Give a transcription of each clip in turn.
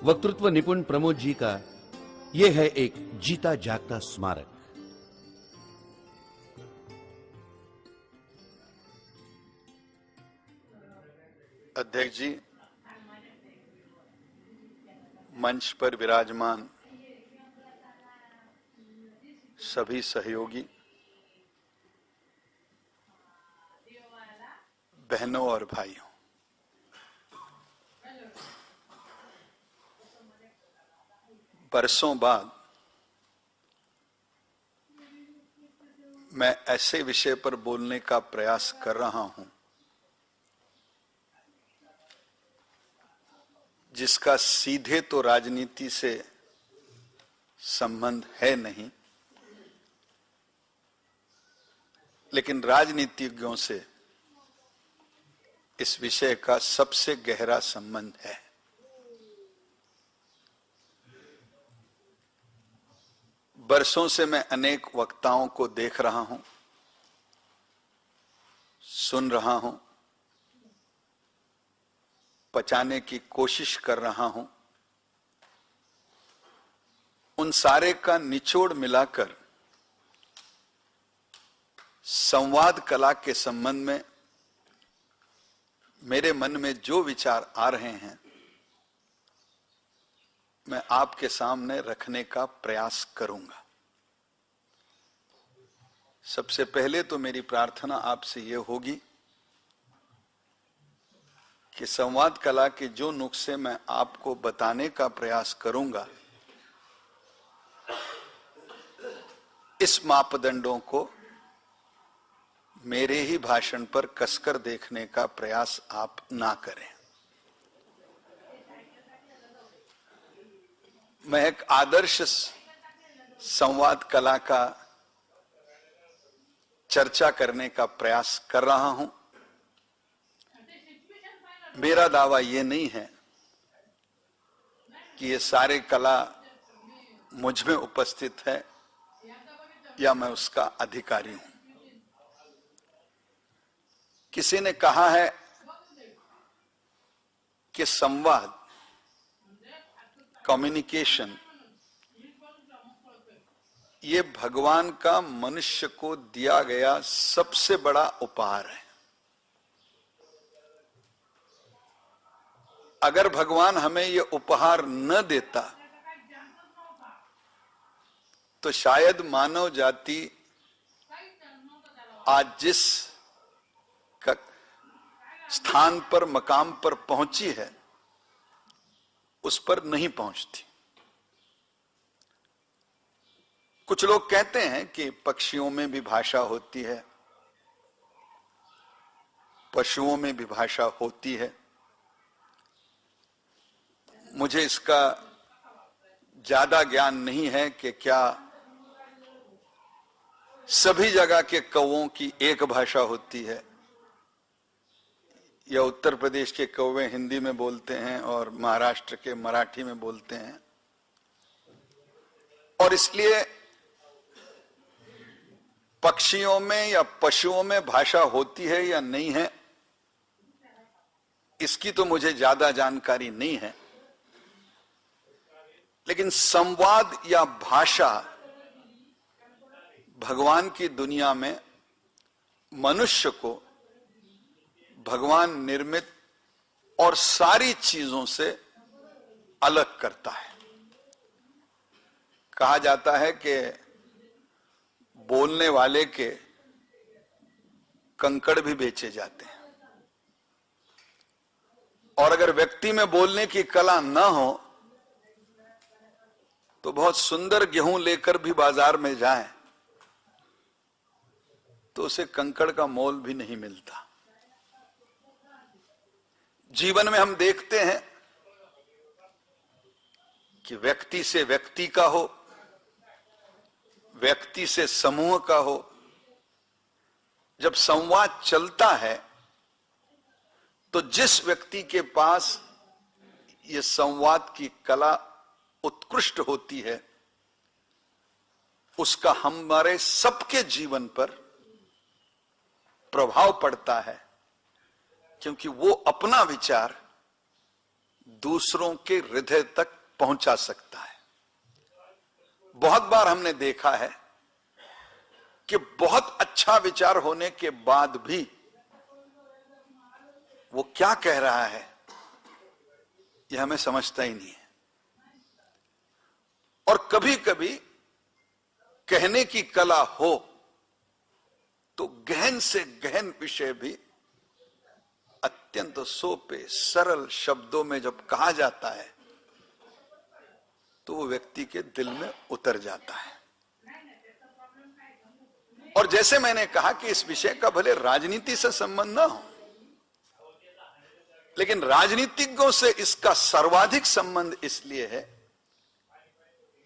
वक्तृत्व निपुण प्रमोद जी का यह है एक जीता जागता स्मारक। अध्यक्ष जी, मंच पर विराजमान सभी सहयोगी, बहनों और भाइयों, बरसों बाद मैं ऐसे विषय पर बोलने का प्रयास कर रहा हूं जिसका सीधे तो राजनीति से संबंध है नहीं, लेकिन राजनीतिज्ञों से इस विषय का सबसे गहरा संबंध है। बरसों से मैं अनेक वक्ताओं को देख रहा हूं, सुन रहा हूं, पचाने की कोशिश कर रहा हूं। उन सारे का निचोड़ मिलाकर संवाद कला के संबंध में मेरे मन में जो विचार आ रहे हैं मैं आपके सामने रखने का प्रयास करूंगा। सबसे पहले तो मेरी प्रार्थना आपसे यह होगी कि संवाद कला के जो नुक्से मैं आपको बताने का प्रयास करूंगा, इस मापदंडों को मेरे ही भाषण पर कसकर देखने का प्रयास आप ना करें। मैं एक आदर्श संवाद कला का चर्चा करने का प्रयास कर रहा हूं। मेरा दावा यह नहीं है कि ये सारे कला मुझ में उपस्थित है या मैं उसका अधिकारी हूं। किसी ने कहा है कि संवाद, कम्युनिकेशन, ये भगवान का मनुष्य को दिया गया सबसे बड़ा उपहार है। अगर भगवान हमें ये उपहार न देता तो शायद मानव जाति आज जिस स्थान पर, मकाम पर पहुंची है उस पर नहीं पहुंचती। कुछ लोग कहते हैं कि पक्षियों में भी भाषा होती है, पशुओं में भी भाषा होती है। मुझे इसका ज्यादा ज्ञान नहीं है कि क्या सभी जगह के कौवों की एक भाषा होती है या उत्तर प्रदेश के कौवे हिंदी में बोलते हैं और महाराष्ट्र के मराठी में बोलते हैं। और इसलिए पक्षियों में या पशुओं में भाषा होती है या नहीं है, इसकी तो मुझे ज्यादा जानकारी नहीं है। लेकिन संवाद या भाषा भगवान की दुनिया में मनुष्य को भगवान निर्मित और सारी चीजों से अलग करता है। कहा जाता है कि बोलने वाले के कंकड़ भी बेचे जाते हैं, और अगर व्यक्ति में बोलने की कला न हो तो बहुत सुंदर गेहूं लेकर भी बाजार में जाएं तो उसे कंकड़ का मोल भी नहीं मिलता। जीवन में हम देखते हैं कि व्यक्ति से व्यक्ति का हो, व्यक्ति से समूह का हो, जब संवाद चलता है तो जिस व्यक्ति के पास ये संवाद की कला उत्कृष्ट होती है उसका हमारे सबके जीवन पर प्रभाव पड़ता है, क्योंकि वो अपना विचार दूसरों के हृदय तक पहुंचा सकता है। बहुत बार हमने देखा है कि बहुत अच्छा विचार होने के बाद भी वो क्या कह रहा है यह हमें समझता ही नहीं है। और कभी कभी कहने की कला हो तो गहन से गहन विषय भी अत्यंत सोपे सरल शब्दों में जब कहा जाता है तो वो व्यक्ति के दिल में उतर जाता है। और जैसे मैंने कहा कि इस विषय का भले राजनीति से संबंध ना हो, लेकिन राजनीतिज्ञों से इसका सर्वाधिक संबंध इसलिए है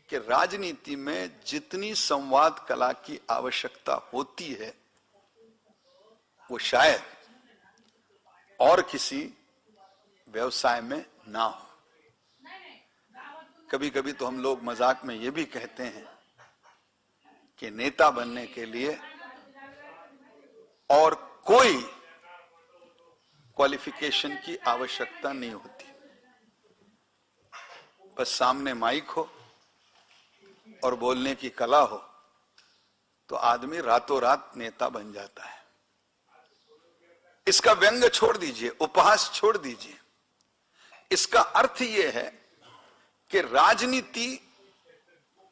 कि राजनीति में जितनी संवाद कला की आवश्यकता होती है वो शायद और किसी व्यवसाय में ना हो। कभी कभी तो हम लोग मजाक में ये भी कहते हैं कि नेता बनने के लिए और कोई क्वालिफिकेशन की आवश्यकता नहीं होती, बस सामने माइक हो और बोलने की कला हो तो आदमी रातों रात नेता बन जाता है। इसका व्यंग छोड़ दीजिए, उपहास छोड़ दीजिए। इसका अर्थ यह है कि राजनीति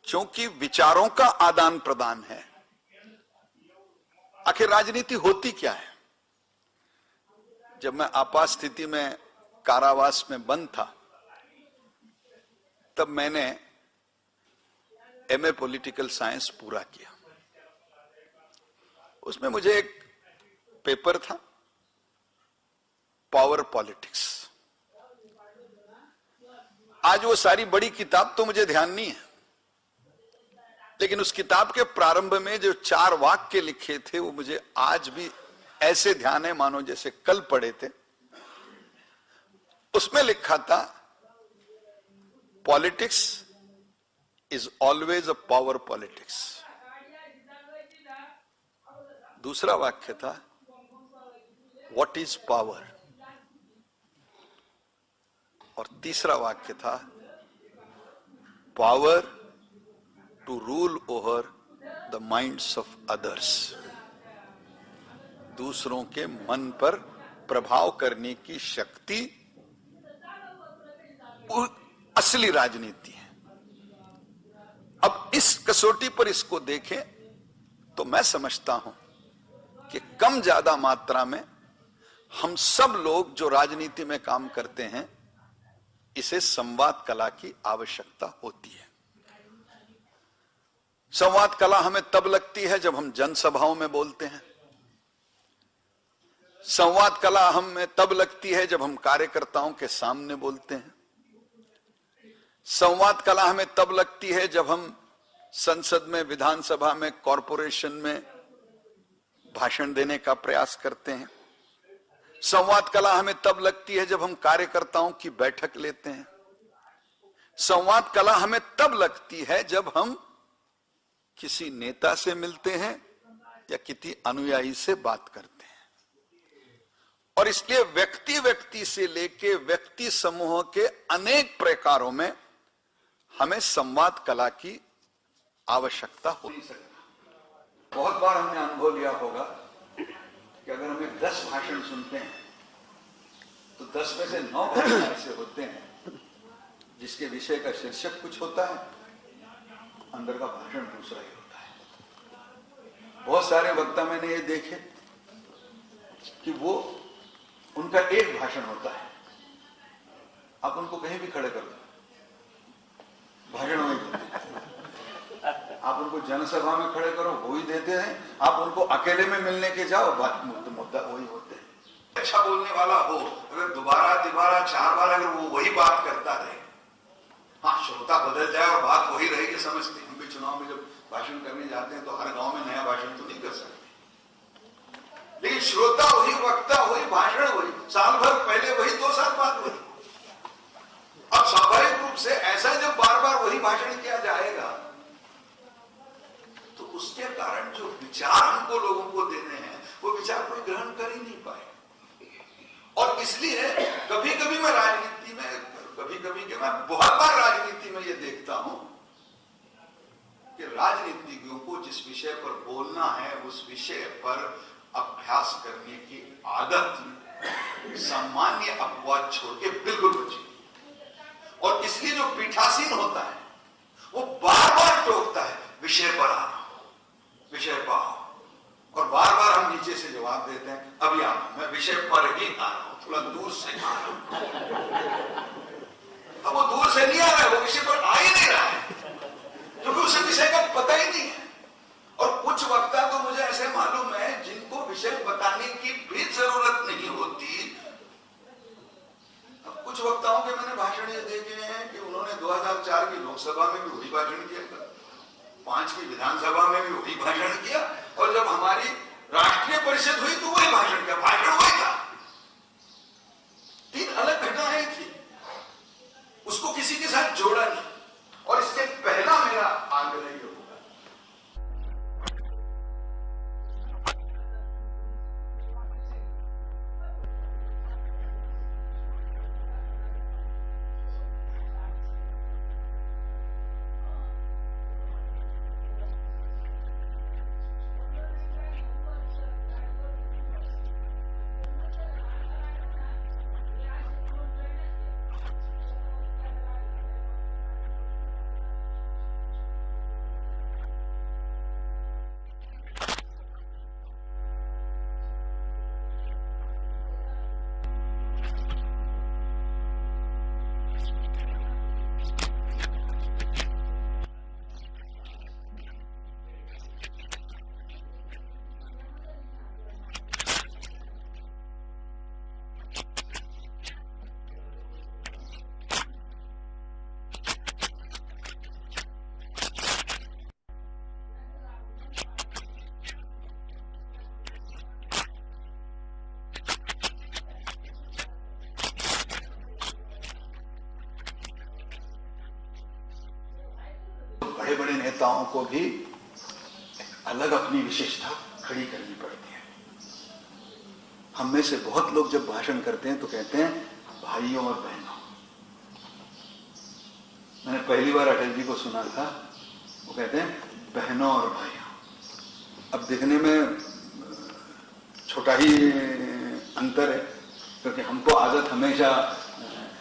क्योंकि विचारों का आदान प्रदान है। आखिर राजनीति होती क्या है? जब मैं आपात स्थिति में कारावास में बंद था तब मैंने एमए पॉलिटिकल साइंस पूरा किया। उसमें मुझे एक पेपर था, पावर पॉलिटिक्स। आज वो सारी बड़ी किताब तो मुझे ध्यान नहीं है, लेकिन उस किताब के प्रारंभ में जो 4 वाक्य लिखे थे वो मुझे आज भी ऐसे ध्यान है मानो जैसे कल पढ़े थे। उसमें लिखा था, politics is always a power politics. दूसरा वाक्य था, व्हाट इज पावर। और तीसरा वाक्य था, power to rule over the minds of others. दूसरों के मन पर प्रभाव करने की शक्ति असली राजनीति है। अब इस कसौटी पर इसको देखें तो मैं समझता हूं कि कम ज्यादा मात्रा में हम सब लोग जो राजनीति में काम करते हैं इसे संवाद कला की आवश्यकता होती है। संवाद कला हमें तब लगती है जब हम जनसभाओं में बोलते हैं। संवाद कला हमें तब लगती है जब हम कार्यकर्ताओं के सामने बोलते हैं। संवाद कला हमें तब लगती है जब हम संसद में, विधानसभा में, कॉरपोरेशन में भाषण देने का प्रयास करते हैं। संवाद कला हमें तब लगती है जब हम कार्यकर्ताओं की बैठक लेते हैं। संवाद कला हमें तब लगती है जब हम किसी नेता से मिलते हैं या किसी अनुयायी से बात करते हैं। और इसलिए व्यक्ति व्यक्ति से लेके व्यक्ति समूह के अनेक प्रकारों में हमें संवाद कला की आवश्यकता हो नहीं सकती। बहुत बार हमने अनुभव लिया होगा कि अगर हमें 10 भाषण सुनते हैं तो 10 में से 9 भाषण ऐसे होते हैं जिसके विषय का शीर्षक कुछ होता है, अंदर का भाषण दूसरा ही होता है। बहुत सारे वक्ता मैंने ये देखे कि वो उनका एक भाषण होता है, आप उनको कहीं भी खड़े कर दो, भाषण वही देते हैं। आप उनको जनसभा में खड़े करो वो ही देते हैं, आप उनको अकेले में मिलने के जाओ मुद्दा वही होते हैं। अच्छा बोलने वाला हो, अगर दोबारा 4 बार अगर वो वही बात करता रहे, हाँ श्रोता बदल जाए और बात वही रहेगी समझते। हम भी चुनाव में जब भाषण करने जाते हैं तो हर गांव में नया भाषण तो नहीं कर सकते, लेकिन श्रोता वही, वक्ता वही, भाषण वही, साल भर पहले वही, 2 साल बाद वही। अब स्वाभाविक रूप से ऐसा जब बार बार वही भाषण किया जाएगा तो उसके कारण जो विचार हमको लोगों को देने हैं वो विचार कोई ग्रहण कर ही नहीं पाए। और इसलिए कभी कभी मैं राजनीति में कभी कभी कि मैं बहुत बार राजनीति में ये देखता हूं कि राजनीतिज्ञों को जिस विषय पर बोलना है उस विषय पर अभ्यास करने की आदत सामान्य अपवाद छोड़ के बिल्कुल बची। और इसलिए जो पीठासीन होता है वो बार बार टोकता है, विषय पर आना, विषय पर आओ, और बार बार हम नीचे से जवाब देते हैं, अभी आओ, मैं विषय पर ही आ रहा हूं, थोड़ा दूर से आ रहा हूं। अब वो दूर से नहीं आ रहा है, वो विषय पर आ ही नहीं रहा है, क्योंकि उसे विषय का पता ही नहीं है। और कुछ वक्ता तो मुझे ऐसे मालूम है जिनको विषय बताने की भी जरूरत नहीं होती। अब कुछ वक्ताओं के मैंने भाषण ये देखे हैं कि उन्होंने 2004 की लोकसभा में भी वही भाषण किया था, 5 की विधानसभा में भी वही भाषण किया, और जब हमारी राष्ट्रीय परिषद हुई तो वही भाषण किया, भाषण वही था। 3 अलग घटनाएं थी, उसको किसी के साथ जोड़ा नहीं। और इसके पहला मेरा आग्रह ये होगा, बड़े बड़े नेताओं को भी अलग अपनी विशेषता खड़ी करनी पड़ती है। हम में से बहुत लोग जब भाषण करते हैं तो कहते हैं भाइयों और बहनों। मैंने पहली बार अटल जी को सुना था, वो कहते हैं बहनों और भाइयों। अब दिखने में छोटा ही अंतर है, क्योंकि हमको आदत हमेशा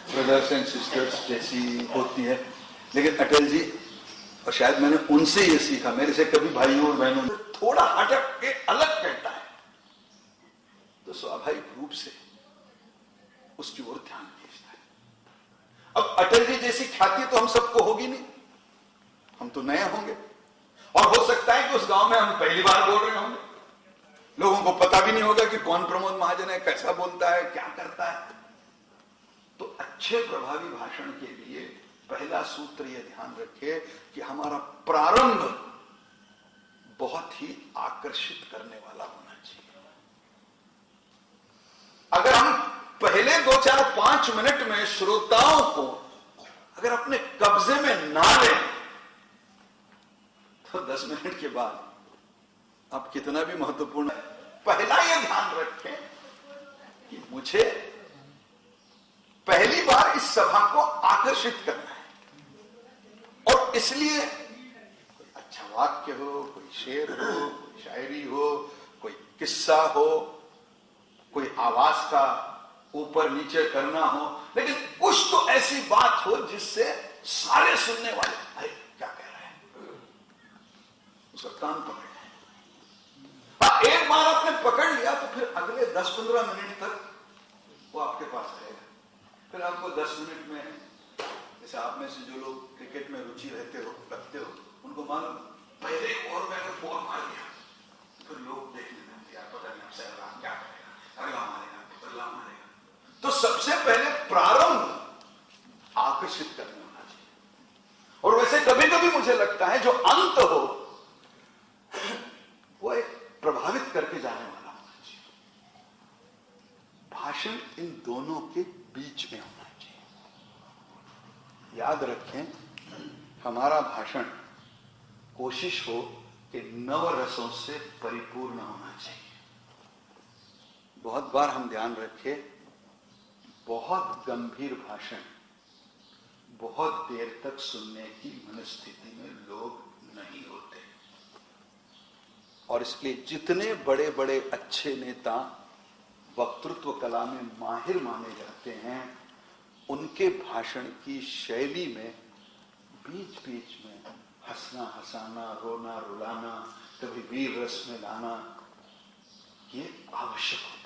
ब्रदर्स एंड सिस्टर्स जैसी होती है, लेकिन अटल जी, और शायद मैंने उनसे ये सीखा, मेरे से कभी भाइयों और बहनों थोड़ा हटक के अलग कहता है तो स्वाभाविक रूप से उसकी ओर ध्यान खींचता है। अब अटल जी जैसी ख्याति तो हम सबको होगी नहीं, हम तो नए होंगे, और हो सकता है कि उस गांव में हम पहली बार बोल रहे होंगे, लोगों को पता भी नहीं होगा कि कौन प्रमोद महाजन है, कैसा बोलता है, क्या करता है। तो अच्छे प्रभावी भाषण के लिए पहला सूत्र यह ध्यान रखिए कि हमारा प्रारंभ बहुत ही आकर्षित करने वाला होना चाहिए। अगर हम पहले 2, 4, 5 मिनट में श्रोताओं को अगर अपने कब्जे में ना लें तो 10 मिनट के बाद आप कितना भी महत्वपूर्ण है, पहला यह ध्यान रखें कि मुझे पहली बार इस सभा को आकर्षित करना है, और इसलिए कोई अच्छा वाक्य हो, कोई शेर हो, कोई शायरी हो, कोई किस्सा हो, कोई आवाज का ऊपर नीचे करना हो, लेकिन कुछ तो ऐसी बात हो जिससे सारे सुनने वाले अरे क्या कह रहे हैं, उसका कान पकड़ लें। एक बार आपने पकड़ लिया तो फिर अगले 10-15 मिनट तक वो आपके पास रहेगा। फिर आपको 10 मिनट में, जैसे आप में से जो लोग क्रिकेट में रुचि रखते हो, उनको मालूम पहले ओवर में अगर 4 मार दिया फिर लोग देखने लगते हैं, पता नहीं आपसे क्या करेगा, अगला मारेगा, अगला मारेगा। तो सबसे पहले प्रारंभ आकर्षित करना होना चाहिए। और वैसे कभी कभी मुझे लगता है जो अंत हो वो एक प्रभावित करके जाने वाला होना चाहिए। भाषण इन दोनों के बीच में होना चाहिए। याद रखें, हमारा भाषण कोशिश हो कि 9 रसों से परिपूर्ण होना चाहिए। बहुत बार हम ध्यान रखें, बहुत गंभीर भाषण बहुत देर तक सुनने की मनस्थिति में लोग नहीं होते। और इसलिए जितने बड़े बड़े अच्छे नेता वक्तृत्व कला में माहिर माने जाते हैं, उनके भाषण की शैली में बीच बीच में हंसना हंसाना, रोना रुलाना, कभी वीर रस में लाना, ये आवश्यक होता है।